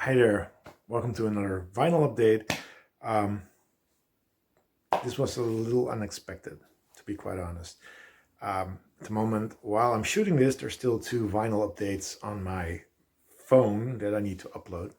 Hi there, welcome to another vinyl update. Um, this was a little unexpected, to be quite honest. At the moment, while I'm shooting this, there's still two vinyl updates on my phone that I need to upload.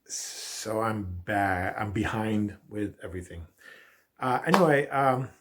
So I'm behind with everything. Anyway, got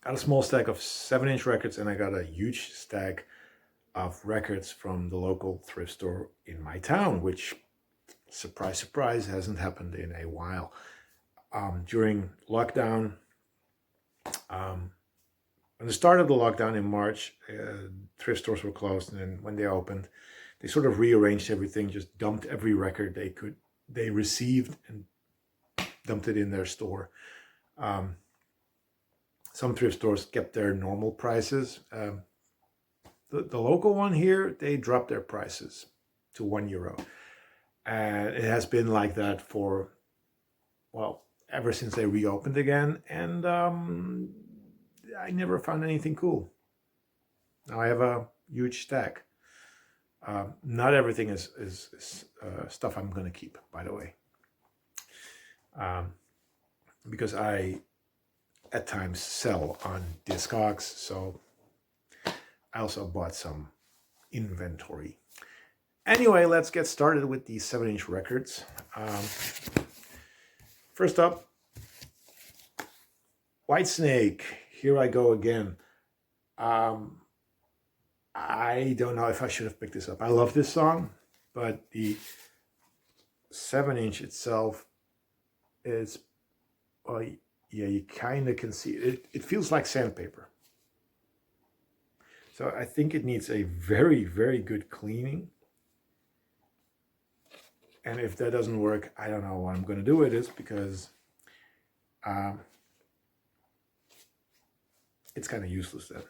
a small stack of 7-inch records and I got a huge stack of records from the local thrift store in my town, which, surprise, surprise, hasn't happened in a while. During lockdown, when the start of the lockdown in March, thrift stores were closed, and then when they opened, they sort of rearranged everything, just dumped every record they received and dumped it in their store. Some thrift stores kept their normal prices. The local one here, they dropped their prices to €1. And it has been like that for, well, ever since they reopened again. And I never found anything cool. Now I have a huge stack. Not everything is stuff I'm going to keep, by the way. Because I, at times, sell on Discogs. So I also bought some inventory. Anyway, let's get started with these 7-inch records. First up, Whitesnake, Here I Go Again. I don't know if I should have picked this up. I love this song, but the 7-inch itself is, well, yeah, you kind of can see it. It feels like sandpaper. So I think it needs a very, very good cleaning. And if that doesn't work, I don't know what I'm going to do with this, because it's kind of useless then.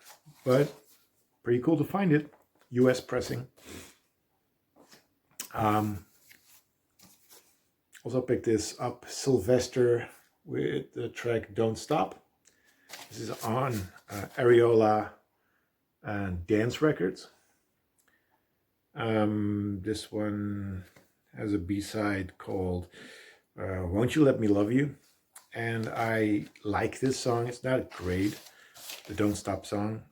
But pretty cool to find it. US pressing. Also picked this up, Sylvester, with the track Don't Stop. This is on Areola Dance Records. This one has a B-side called Won't You Let Me Love You. And I like this song. It's not great, the Don't Stop song,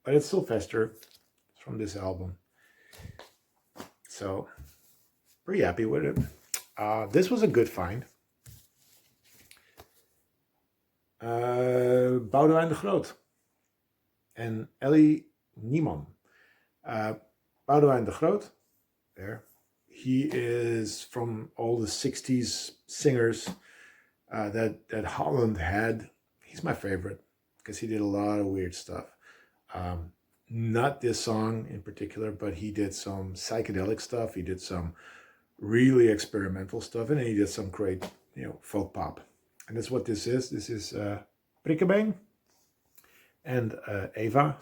but it's Sylvester. It's from this album. So, pretty happy with it. This was a good find. Boudewijn de Groot en Ellie Niemann. Boudewijn de Groot, there. He is from all the 60s singers that Holland had. He's my favorite because he did a lot of weird stuff. Not this song in particular, but he did some psychedelic stuff. He did some really experimental stuff, and he did some great, folk pop. And that's what this is. This is Prikkebeen and Eva.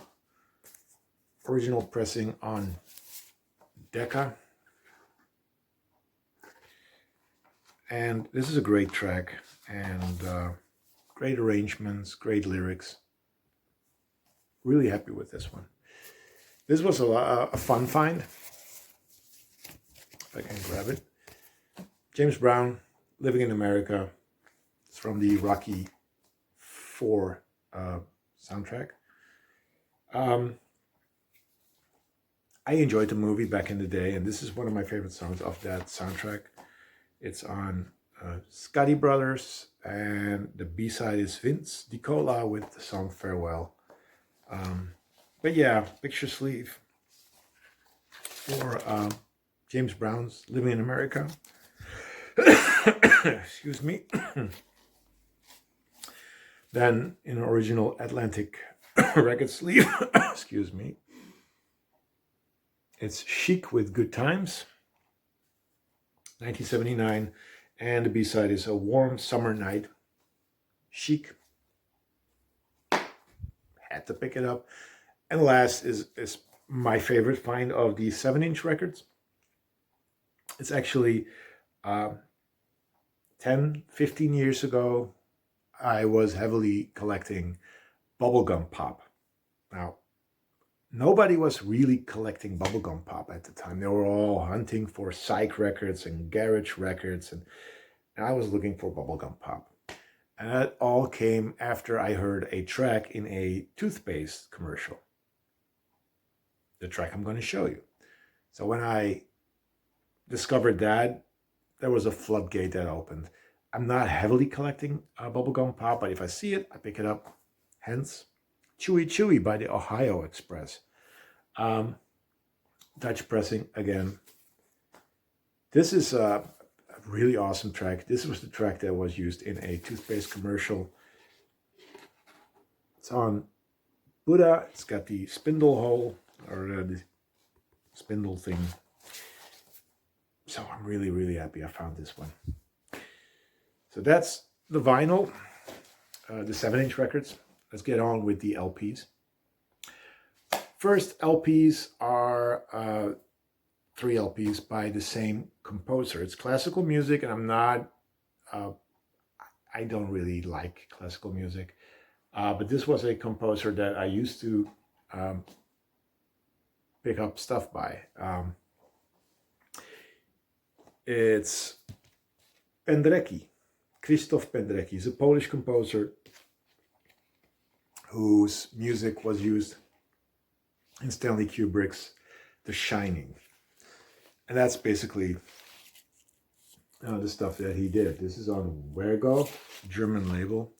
Original pressing on Decca. And this is a great track, and great arrangements, great lyrics. Really happy with this one. This was a fun find. If I can grab it. James Brown, Living in America. It's from the Rocky IV soundtrack. I enjoyed the movie back in the day, and this is one of my favorite songs of that soundtrack. It's on Scotty Brothers, and the B-side is Vince DiCola with the song Farewell. But yeah, picture sleeve for James Brown's Living in America. Excuse me. Then in an original Atlantic record sleeve, excuse me, it's Chic with Good Times, 1979, and the B-side is A Warm Summer Night. Chic. Had to pick it up. And last is my favorite find of the 7-inch records. It's actually 10, 15 years ago, I was heavily collecting bubblegum pop. Now, nobody was really collecting bubblegum pop at the time. They were all hunting for psych records and garage records, and I was looking for bubblegum pop. And that all came after I heard a track in a toothpaste commercial. The track I'm going to show you. So when I discovered that, there was a floodgate that opened. I'm not heavily collecting bubblegum pop, but if I see it, I pick it up. Hence, Chewy Chewy by the Ohio Express. Dutch pressing again. This is a really awesome track. This was the track that was used in a toothpaste commercial. It's on Buddha. It's got the spindle hole, or the spindle thing. So I'm really, really happy I found this one. So that's the vinyl, the 7-inch records. Let's get on with the LPs. First, LPs are 3 LPs by the same composer. It's classical music, and I'm not, I don't really like classical music. But this was a composer that I used to pick up stuff by. It's Penderecki. Krzysztof Penderecki. He's a Polish composer whose music was used in Stanley Kubrick's The Shining. And that's basically the stuff that he did. This is on Vergo, German label.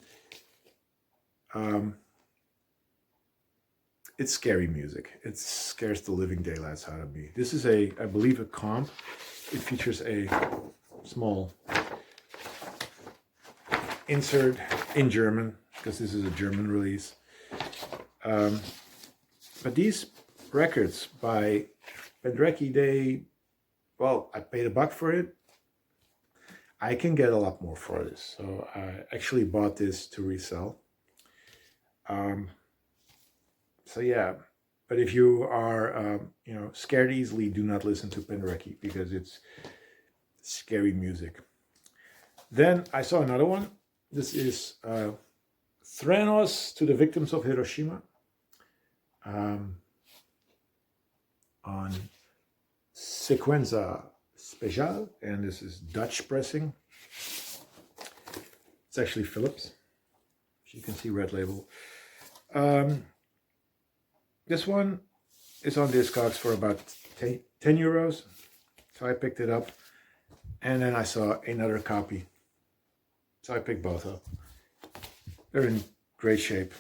It's scary music. It scares the living daylights out of me. This is I believe, a comp. It features a small insert in German, because this is a German release. But these records by Penderecki, I paid $1 for it. I can get a lot more for this. So I actually bought this to resell. So yeah, but if you are, scared easily, do not listen to Penderecki, because it's scary music. Then I saw another one. This is Thranos to the Victims of Hiroshima, on Sequenza Special, and this is Dutch pressing. It's actually Philips. As you can see, red label. This one is on Discogs for about 10 euros. So I picked it up, and then I saw another copy. So I picked both up. They're in great shape.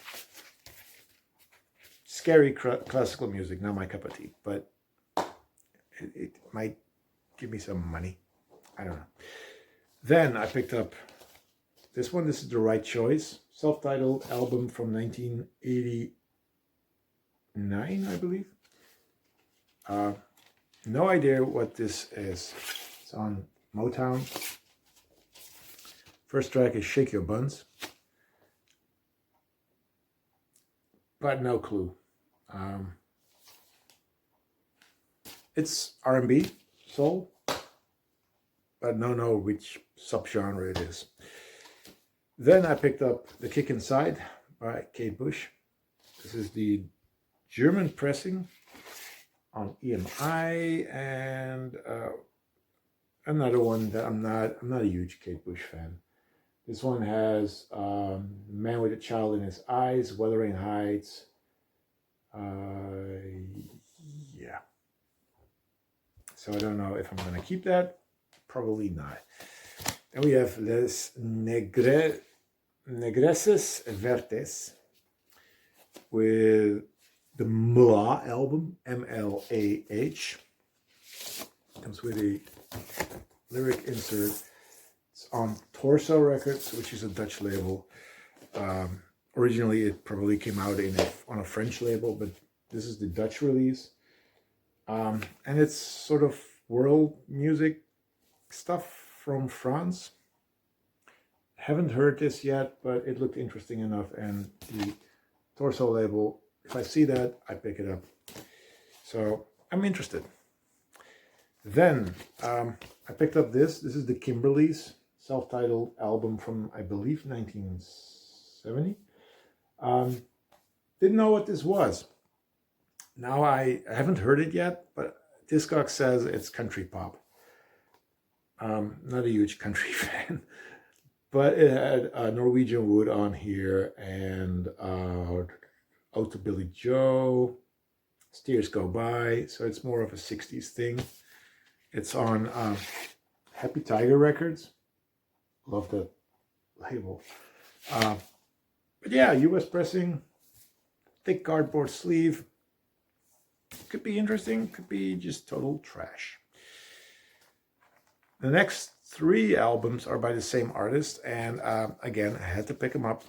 Scary classical music, not my cup of tea, but it might give me some money. I don't know. Then I picked up this one. This is The Right Choice, self-titled album from 1989, I believe. No idea what this is. It's on Motown. First track is Shake Your Buns. But no clue. It's R&B, soul, but no which subgenre it is. Then I picked up The Kick Inside by Kate Bush. This is the German pressing on EMI, and another one that I'm not a huge Kate Bush fan. This one has Man with a Child in His Eyes, Wuthering Heights. Yeah. So I don't know if I'm going to keep that. Probably not. And we have Les Negresses Vertes with the Mlah album, MLAH. Comes with a lyric insert. It's on Torso Records, which is a Dutch label. Originally, it probably came out on a French label, but this is the Dutch release. And it's sort of world music stuff from France. Haven't heard this yet, but it looked interesting enough. And the Torso label, if I see that, I pick it up. So I'm interested. Then I picked up this. This is the Kimberleys self-titled album from, I believe, 1970. Didn't know what this was. Now I haven't heard it yet, but Discogs says it's country pop. Not a huge country fan, but it had Norwegian Wood on here and Ode to Billy Joe, Steers Go By. So it's more of a 60s thing. It's on Happy Tiger Records. Love that label. But yeah, US pressing, thick cardboard sleeve. Could be interesting, could be just total trash. The next 3 albums are by the same artist, and again, I had to pick them up.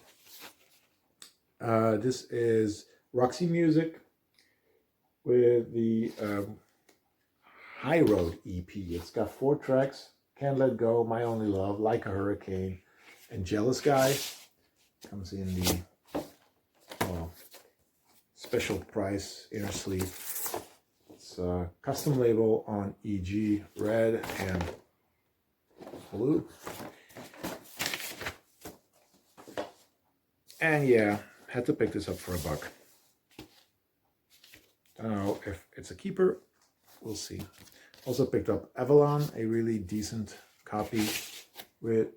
This is Roxy Music with the High Road EP. It's got 4 tracks: Can't Let Go, My Only Love, Like a Hurricane, and Jealous Guy. Comes in the special price inner sleeve. It's a custom label on EG, red and blue. And yeah, had to pick this up for $1. Don't know if it's a keeper. We'll see. Also picked up Avalon, a really decent copy with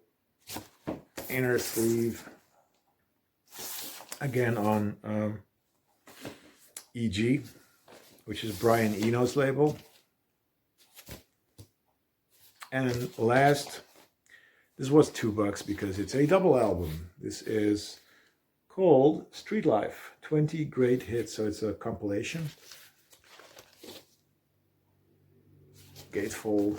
inner sleeve. Again on EG, which is Brian Eno's label. And last, this was $2 because it's a double album. This is called Street Life, 20 Great Hits. So it's a compilation. Gatefold.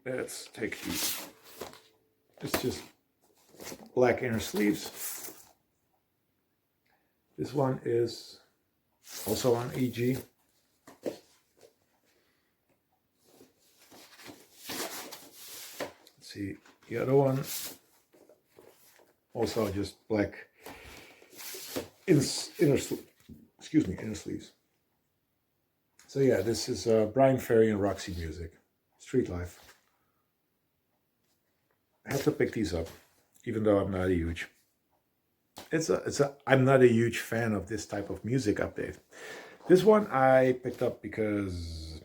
Let's take these. It's just black inner sleeves. This one is also on EG. Let's see, the other one also just black inner sleeves. So yeah, this is Brian Ferry and Roxy Music, Street Life. I have to pick these up, even though I'm not a huge. I'm not a huge fan of this type of music update. This one I picked up because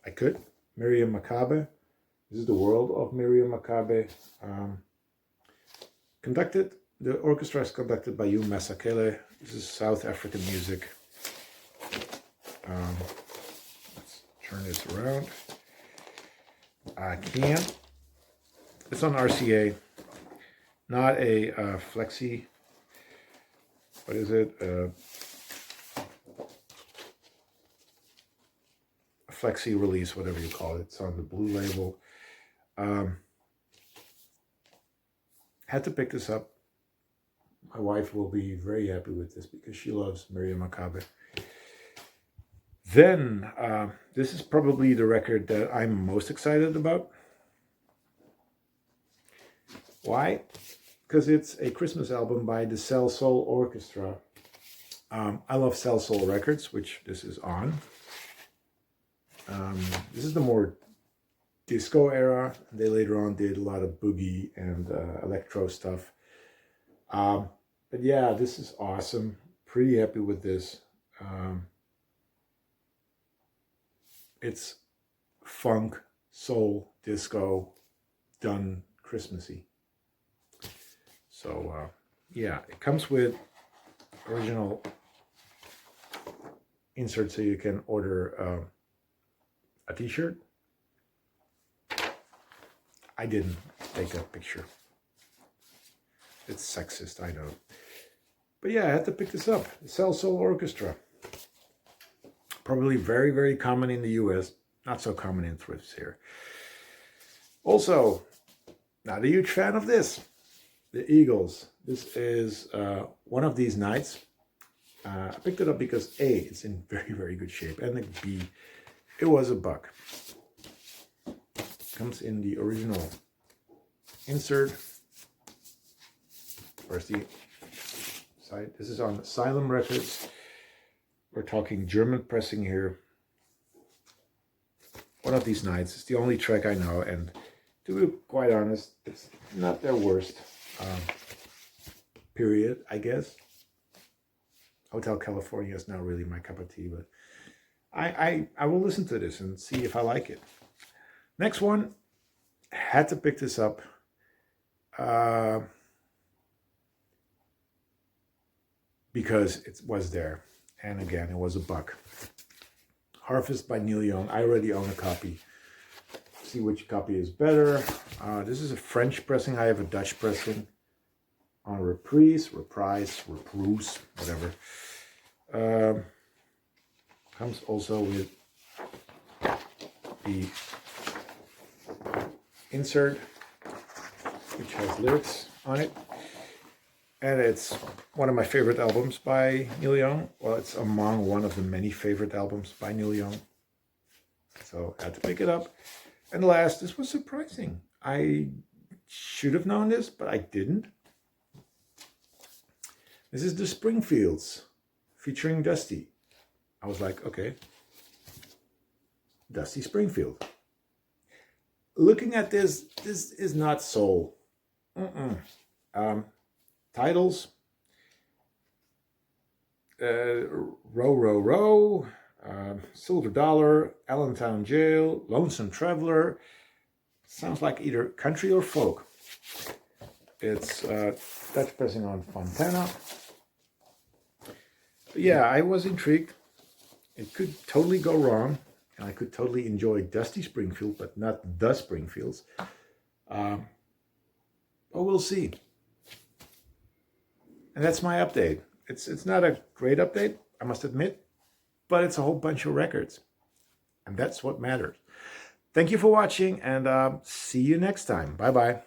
I could. Miriam Makeba. This is the world of Miriam Makeba. The orchestra is conducted by Hugh Masakele. This is South African music. Let's turn this around. I can. It's on RCA, not a flexi. What is it? A flexi release, whatever you call it. It's on the blue label. Had to pick this up. My wife will be very happy with this because she loves Miriam Makeba. Then, this is probably the record that I'm most excited about. Why? Because it's a Christmas album by the Cell Soul Orchestra. I love Cell Soul Records, which this is on. This is the more disco era. They later on did a lot of boogie and electro stuff. But yeah, this is awesome. Pretty happy with this. It's funk, soul, disco, done Christmassy. So yeah, it comes with original insert so you can order a t-shirt. I didn't take a picture. It's sexist, I know. But yeah, I had to pick this up. The Cell Soul Orchestra. Probably very, very common in the US. Not so common in thrifts here. Also, not a huge fan of this. The Eagles. This is One of These Nights. I picked it up because A, it's in very, very good shape. And B, it was $1. Comes in the original insert. Where's the side? This is on Asylum Records. We're talking German pressing here. One of These Nights. It's the only track I know, and to be quite honest, it's not their worst. period, I guess. Hotel California is not really my cup of tea, but I will listen to this and see if I like it. Next one, had to pick this up. Because it was there. And again, it was $1. Harvest by Neil Young. I already own a copy. See which copy is better. This is a French pressing. I have a Dutch pressing on reprise, whatever. Comes also with the insert, which has lyrics on it. And it's one of my favorite albums by Neil Young. Well, it's among one of the many favorite albums by Neil Young. So I had to pick it up. And last, this was surprising. I should have known this, but I didn't. This is the Springfields featuring Dusty. I was like, okay, Dusty Springfield. Looking at this is not soul. Titles, Row, Row, Row, Silver Dollar, Allentown Jail, Lonesome Traveler. Sounds like either country or folk. It's Dutch pressing on Fontana. But yeah, I was intrigued. It could totally go wrong, and I could totally enjoy Dusty Springfield, but not the Springfields. But we'll see. And that's my update. It's not a great update, I must admit, but it's a whole bunch of records. And that's what matters. Thank you for watching, and see you next time. Bye-bye.